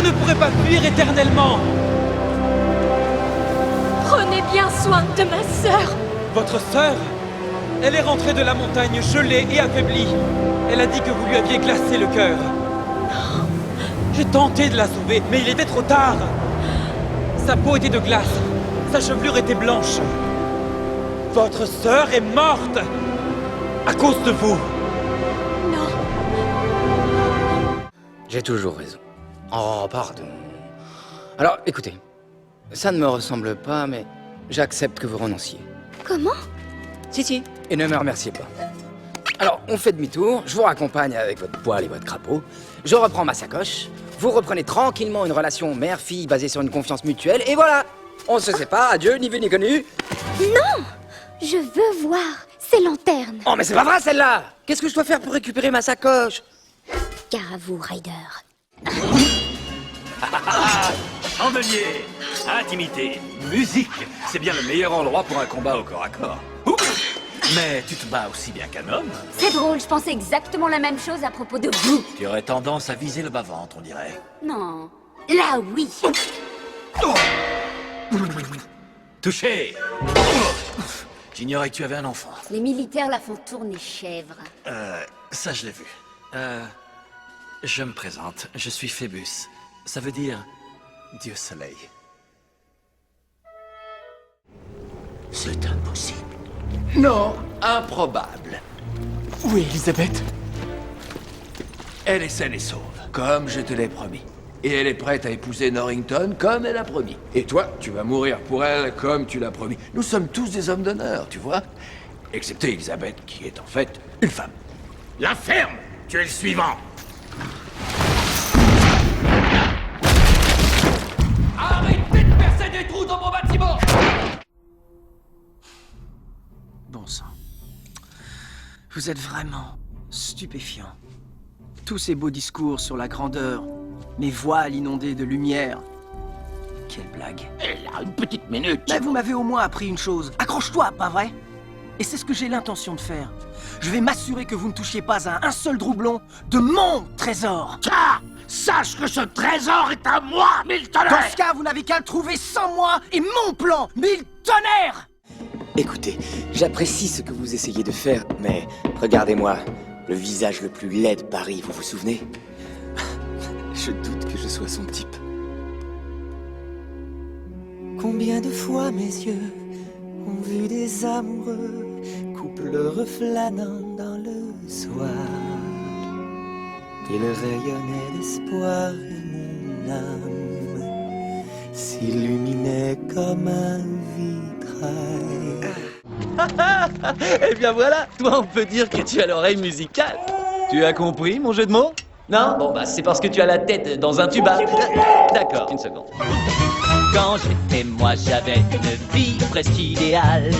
ne pourrez pas fuir éternellement. Prenez bien soin de ma sœur. Votre sœur, elle est rentrée de la montagne gelée et affaiblie. Elle a dit que vous lui aviez glacé le cœur. J'ai tenté de la sauver, mais il était trop tard. Sa peau était de glace, sa chevelure était blanche. Votre sœur est morte à cause de vous. Non. J'ai toujours raison. Oh, pardon. Alors, écoutez, ça ne me ressemble pas, mais j'accepte que vous renonciez. Comment? Si. Et ne me remerciez pas. Alors, on fait demi-tour, je vous raccompagne avec votre poêle et votre crapaud, je reprends ma sacoche, vous reprenez tranquillement une relation mère-fille basée sur une confiance mutuelle, et voilà! On se sépare, adieu, ni vu ni connu. Non! Je veux voir ces lanternes. Oh, mais c'est pas vrai, celle-là! Qu'est-ce que je dois faire pour récupérer ma sacoche? Gare à vous, Ryder. Chandelier, intimité, musique, c'est bien le meilleur endroit pour un combat au corps à corps. Ouh. Mais tu te bats aussi bien qu'un homme. C'est drôle, je pensais exactement la même chose à propos de vous. Tu aurais tendance à viser le bas-ventre, on dirait. Non. Là, oui. Touché. J'ignorais que tu avais un enfant. Les militaires la font tourner chèvre. Ça je l'ai vu. Je me présente, je suis Phébus. Ça veut dire Dieu Soleil. C'est impossible. Non, improbable. Oui, Elisabeth. Elle est saine et sauve, comme je te l'ai promis. Et elle est prête à épouser Norrington comme elle a promis. Et toi, tu vas mourir pour elle comme tu l'as promis. Nous sommes tous des hommes d'honneur, tu vois. Excepté Elisabeth, qui est en fait une femme. La ferme! Tu es le suivant! Arrêtez de percer des trous dans mon bâtiment! Bon sang. Vous êtes vraiment stupéfiant. Tous ces beaux discours sur la grandeur, mes voiles inondées de lumière. Quelle blague. Et là, une petite minute! Mais vous m'avez au moins appris une chose. Accroche-toi, pas vrai? Et c'est ce que j'ai l'intention de faire. Je vais m'assurer que vous ne touchiez pas à un seul doublon de mon trésor. Ah! Sache que ce trésor est à moi, mille tonnerres! Dans ce cas, vous n'avez qu'à le trouver sans moi et mon plan, mille tonnerres! Écoutez, j'apprécie ce que vous essayez de faire, mais regardez-moi, le visage le plus laid de Paris, vous vous souvenez? Je doute que je sois son type. Combien de fois mes yeux ont vu des amoureux, couples reflanant dans le soir. Il rayonnait d'espoir et mon âme s'illuminait comme un vitrail. Eh bien voilà, toi on peut dire que tu as l'oreille musicale. Tu as compris mon jeu de mots? Non? Bon bah c'est parce que tu as la tête dans un tuba. D'accord, une seconde. Quand j'étais moi j'avais une vie presque idéale.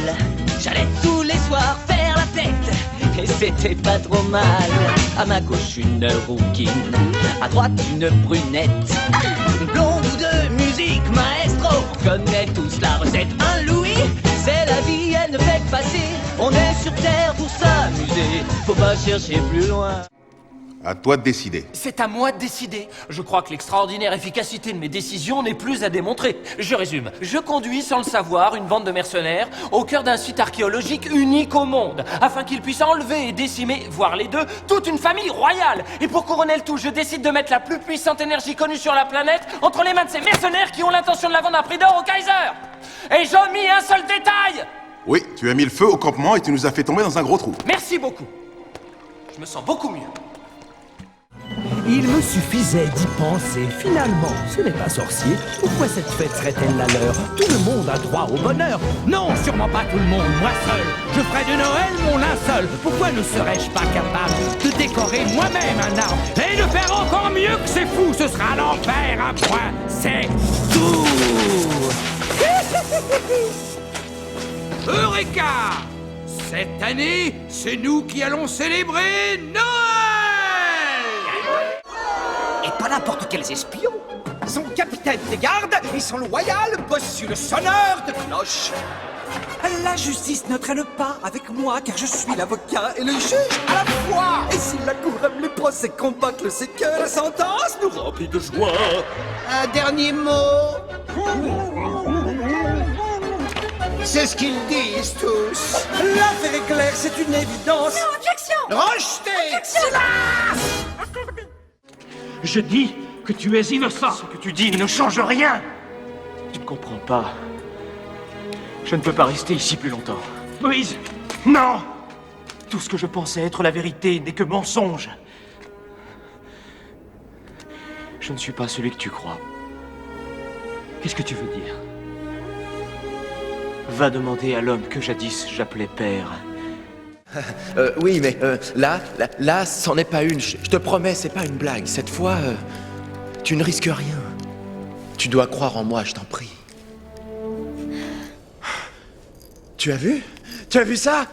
J'allais tous les soirs faire la fête et c'était pas trop mal. À ma gauche une rouquine, à droite une brunette. Une blonde ou deux, musique maestro, on connaît tous la recette. Un Louis, c'est la vie, elle ne fait que passer. On est sur terre pour s'amuser, faut pas chercher plus loin. À toi de décider. C'est à moi de décider. Je crois que l'extraordinaire efficacité de mes décisions n'est plus à démontrer. Je résume. Je conduis sans le savoir une bande de mercenaires au cœur d'un site archéologique unique au monde, afin qu'ils puissent enlever et décimer, voire les deux, toute une famille royale. Et pour couronner le tout, je décide de mettre la plus puissante énergie connue sur la planète entre les mains de ces mercenaires qui ont l'intention de la vendre à prix d'or au Kaiser. Et j'omis un seul détail. Oui, tu as mis le feu au campement et tu nous as fait tomber dans un gros trou. Merci beaucoup. Je me sens beaucoup mieux. Il me suffisait d'y penser. Finalement, ce n'est pas sorcier. Pourquoi cette fête serait-elle la leur? Tout le monde a droit au bonheur. Non, sûrement pas tout le monde, moi seul. Je ferai de Noël mon linceul. Pourquoi ne serais-je pas capable de décorer moi-même un arbre et de faire encore mieux que c'est fou? Ce sera l'enfer, un point, c'est tout. Eureka! Cette année, c'est nous qui allons célébrer Noël! Et pas n'importe quels espions. Son capitaine des gardes et son loyal bossu le sonneur de cloche. La justice ne traîne pas avec moi, car je suis l'avocat et le juge à la fois. Et si la cour aime les procès combacle, c'est que la sentence nous remplit de joie. Un dernier mot. C'est ce qu'ils disent tous. L'affaire est claire, c'est une évidence. Non, objection. Rejeté. Silence. Je dis que tu es innocent. Ce que tu dis ne change rien. Tu ne comprends pas. Je ne peux pas rester ici plus longtemps. Moïse, non! Tout ce que je pensais être la vérité n'est que mensonge. Je ne suis pas celui que tu crois. Qu'est-ce que tu veux dire? Va demander à l'homme que jadis j'appelais père. Oui, mais là, c'en est pas une. Je te promets, c'est pas une blague. Cette fois, tu ne risques rien. Tu dois croire en moi, je t'en prie. Tu as vu? Tu as vu ça?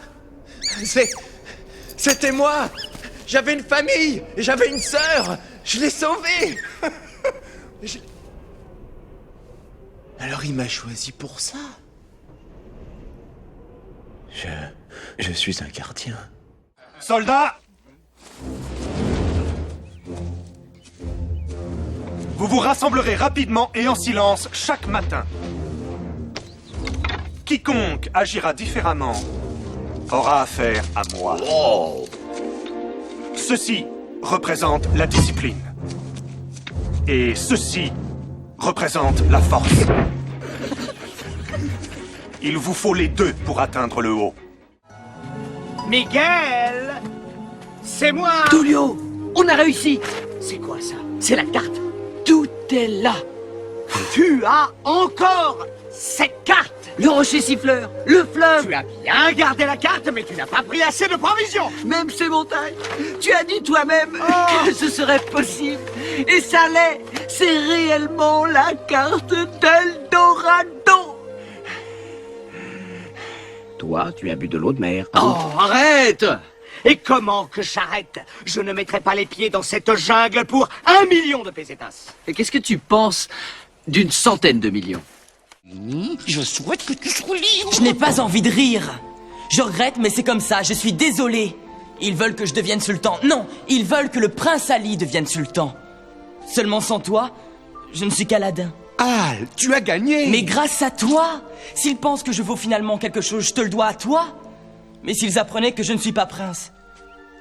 C'était moi! J'avais une famille! Et j'avais une sœur! Je l'ai sauvée! Alors il m'a choisi pour ça. Je suis un gardien. Soldats! Vous vous rassemblerez rapidement et en silence chaque matin. Quiconque agira différemment aura affaire à moi. Ceci représente la discipline. Et ceci représente la force. Il vous faut les deux pour atteindre le haut. Miguel, c'est moi. Tullio, on a réussi. C'est quoi ça? C'est la carte. Tout est là. Tu as encore cette carte. Le rocher siffleur, le fleuve. Tu as bien gardé la carte, mais tu n'as pas pris assez de provisions. Même ces montagnes. Tu as dit toi-même que ce serait possible. Et ça l'est. C'est réellement la carte d'Eldorado. Toi, tu as bu de l'eau de mer. Oh, arrête! Et comment que j'arrête? Je ne mettrai pas les pieds dans cette jungle pour 1 million de pesetas. Et qu'est-ce que tu penses d'une centaine de millions? Je souhaite que tu sois libre. Je n'ai pas envie de rire. Je regrette, mais c'est comme ça, je suis désolé. Ils veulent que je devienne sultan. Non, ils veulent que le prince Ali devienne sultan. Seulement sans toi, je ne suis qu'Aladin. Al, tu as gagné. Mais grâce à toi. S'ils pensent que je vaux finalement quelque chose, je te le dois à toi. Mais s'ils apprenaient que je ne suis pas prince,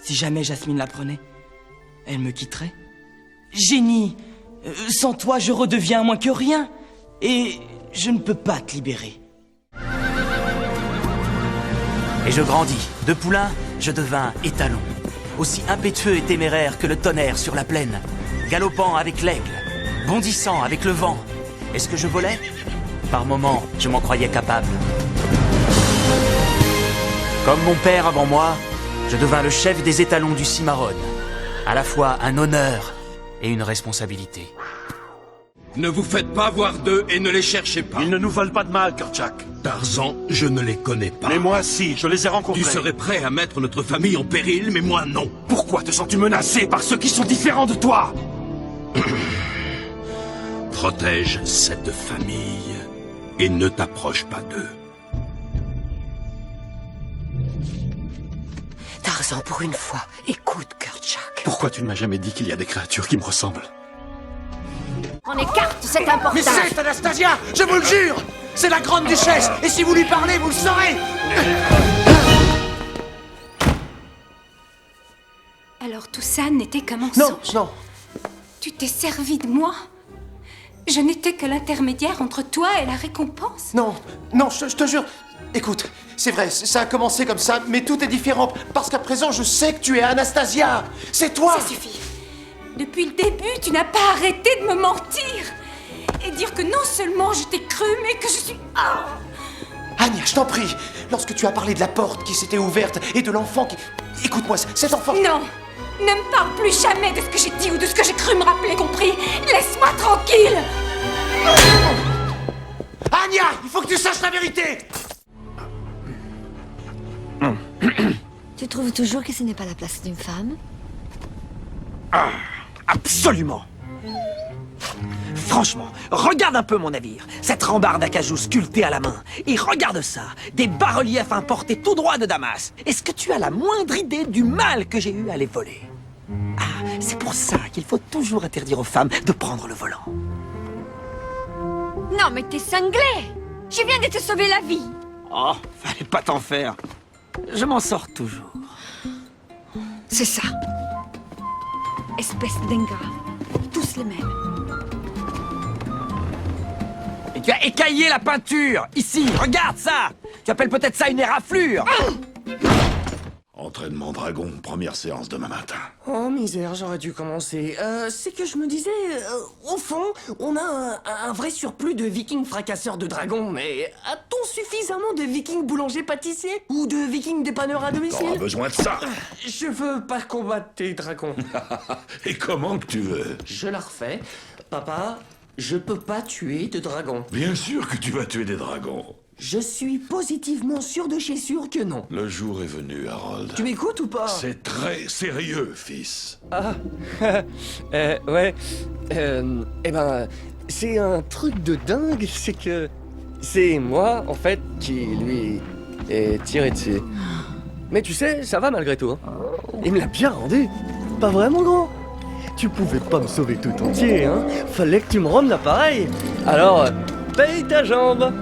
si jamais Jasmine l'apprenait, elle me quitterait. Génie, sans toi, je redeviens moins que rien. Et je ne peux pas te libérer. Et je grandis. De poulain, je devins étalon. Aussi impétueux et téméraire que le tonnerre sur la plaine. Galopant avec l'aigle. Bondissant avec le vent. Est-ce que je volais? Par moments, je m'en croyais capable. Comme mon père avant moi, je devins le chef des étalons du Cimarron. À la fois un honneur et une responsabilité. Ne vous faites pas voir d'eux et ne les cherchez pas. Ils ne nous veulent pas de mal, Kerchak. Tarzan, je ne les connais pas. Mais moi, si, je les ai rencontrés. Tu serais prêt à mettre notre famille en péril, mais moi, non. Pourquoi te sens-tu menacé par ceux qui sont différents de toi? Protège cette famille et ne t'approche pas d'eux. Tarzan, pour une fois, écoute Kerchak. Pourquoi tu ne m'as jamais dit qu'il y a des créatures qui me ressemblent? On écarte cet important. Mais c'est Anastasia, je vous le jure. C'est la grande duchesse, et si vous lui parlez, vous le saurez. Alors tout ça n'était qu'un mensonge. Non. Tu t'es servi de moi? Je n'étais que l'intermédiaire entre toi et la récompense? Non, je te jure. Écoute, c'est vrai, ça a commencé comme ça, mais tout est différent. Parce qu'à présent, je sais que tu es Anastasia. C'est toi. Ça suffit. Depuis le début, tu n'as pas arrêté de me mentir. Et dire que non seulement je t'ai cru, mais que je suis... Anya, je t'en prie. Lorsque tu as parlé de la porte qui s'était ouverte et de l'enfant qui... Écoute-moi, cet enfant... Non. Ne me parle plus jamais de ce que j'ai dit ou de ce que j'ai cru me rappeler, compris? Laisse-moi tranquille. Anya, il faut que tu saches la vérité. Tu trouves toujours que ce n'est pas la place d'une femme? Absolument. Franchement, regarde un peu mon navire. Cette rambarde d'acajou sculptée à la main. Et regarde ça, des bas-reliefs importés tout droit de Damas. Est-ce que tu as la moindre idée du mal que j'ai eu à les voler? Ah, C'est pour ça qu'il faut toujours interdire aux femmes de prendre le volant. Non, mais t'es cinglé! Je viens de te sauver la vie! Oh, fallait pas t'en faire. Je m'en sors toujours. C'est ça. Espèce d'ingrats. Tous les mêmes. Et tu as écaillé la peinture! Ici, regarde ça! Tu appelles peut-être ça une éraflure? Entraînement dragon, première séance demain matin. Oh misère, j'aurais dû commencer. C'est que je me disais, au fond, on a un vrai surplus de vikings fracasseurs de dragons, mais a-t-on suffisamment de vikings boulangers-pâtissiers? Ou de vikings dépanneurs à domicile? T'auras besoin de ça. Je veux pas combattre tes dragons. Et comment que tu veux? Je la refais. Papa, je peux pas tuer de dragons. Bien sûr que tu vas tuer des dragons. Je suis positivement sûr de chez sûr que non. Le jour est venu, Harold. Tu m'écoutes ou pas? C'est très sérieux, fils. Ah, ouais. Eh ben, c'est un truc de dingue, c'est que c'est moi, en fait, qui lui ai tiré dessus. Mais tu sais, ça va malgré tout. Hein. Il me l'a bien rendu. Pas vraiment grand. Tu pouvais pas me sauver tout entier, hein. Fallait que tu me rendes l'appareil. Alors, paye ta jambe.